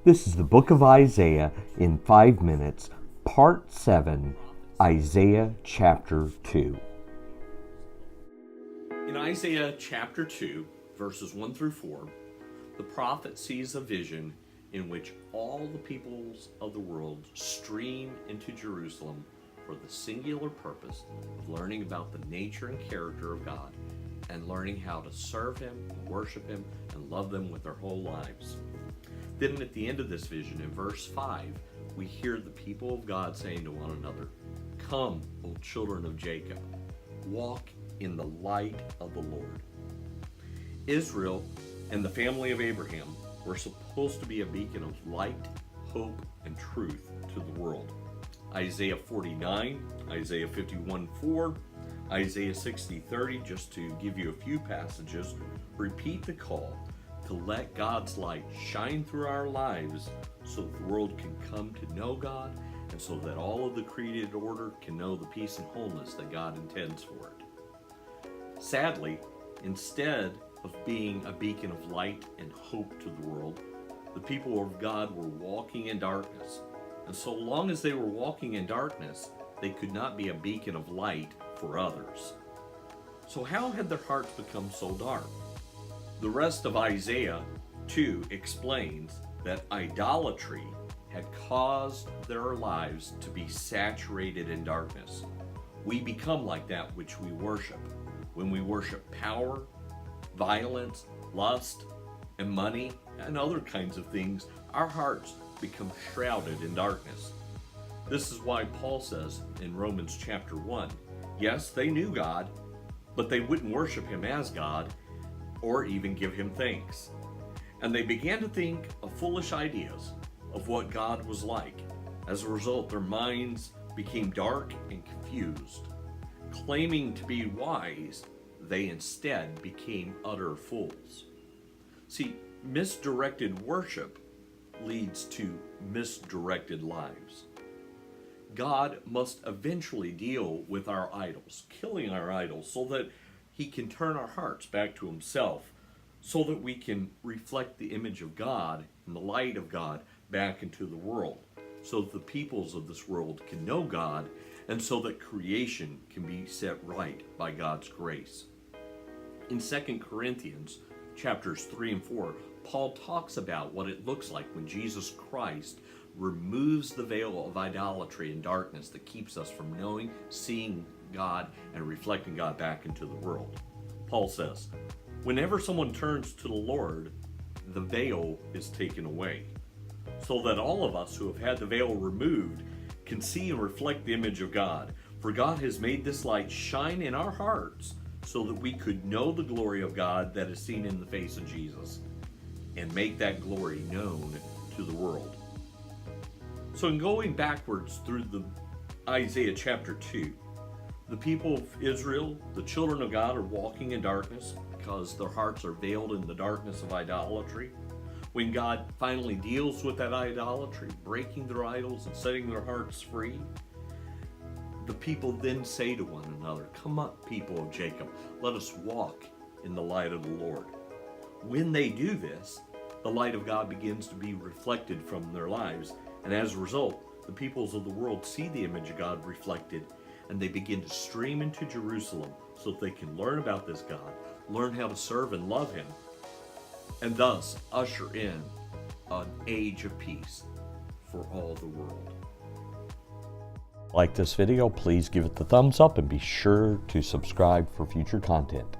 This is the book of Isaiah in 5 minutes, part 7, Isaiah chapter 2. In Isaiah chapter 2, verses 1 through 4, the prophet sees a vision in which all the peoples of the world stream into Jerusalem for the singular purpose of learning about the nature and character of God and learning how to serve Him, worship Him, and love them with their whole lives. Then at the end of this vision, in verse 5, we hear the people of God saying to one another, "Come, O children of Jacob, walk in the light of the Lord." Israel and the family of Abraham were supposed to be a beacon of light, hope, and truth to the world. Isaiah 49, Isaiah 51:4, Isaiah 60:30, just to give you a few passages, repeat the call to let God's light shine through our lives so that the world can come to know God and so that all of the created order can know the peace and wholeness that God intends for it. Sadly, instead of being a beacon of light and hope to the world, the people of God were walking in darkness. And so long as they were walking in darkness, they could not be a beacon of light for others. So how had their hearts become so dark? The rest of Isaiah 2 explains that idolatry had caused their lives to be saturated in darkness. We become like that which we worship. When we worship power, violence, lust, and money, and other kinds of things, our hearts become shrouded in darkness. This is why Paul says in Romans chapter 1, yes, they knew God, but they wouldn't worship Him as God or even give Him thanks. And they began to think of foolish ideas of what God was like. As a result, their minds became dark and confused. Claiming to be wise, they instead became utter fools. See, misdirected worship leads to misdirected lives. God must eventually deal with our idols, killing our idols, so that He can turn our hearts back to Himself, so that we can reflect the image of God and the light of God back into the world, so that the peoples of this world can know God, and so that creation can be set right by God's grace. In 2 Corinthians chapters 3 and 4, Paul talks about what it looks like when Jesus Christ removes the veil of idolatry and darkness that keeps us from knowing, seeing God, and reflecting God back into the world. Paul says, whenever someone turns to the Lord, the veil is taken away, so that all of us who have had the veil removed can see and reflect the image of God. For God has made this light shine in our hearts so that we could know the glory of God that is seen in the face of Jesus, and make that glory known to the world. So in going backwards through the Isaiah chapter 2, the people of Israel, the children of God, are walking in darkness because their hearts are veiled in the darkness of idolatry. When God finally deals with that idolatry, breaking their idols and setting their hearts free, the people then say to one another, "Come up, people of Jacob, let us walk in the light of the Lord." When they do this, the light of God begins to be reflected from their lives, and as a result, the peoples of the world see the image of God reflected, and they begin to stream into Jerusalem so that they can learn about this God, learn how to serve and love Him, and thus usher in an age of peace for all the world. Like this video, please give it the thumbs up and be sure to subscribe for future content.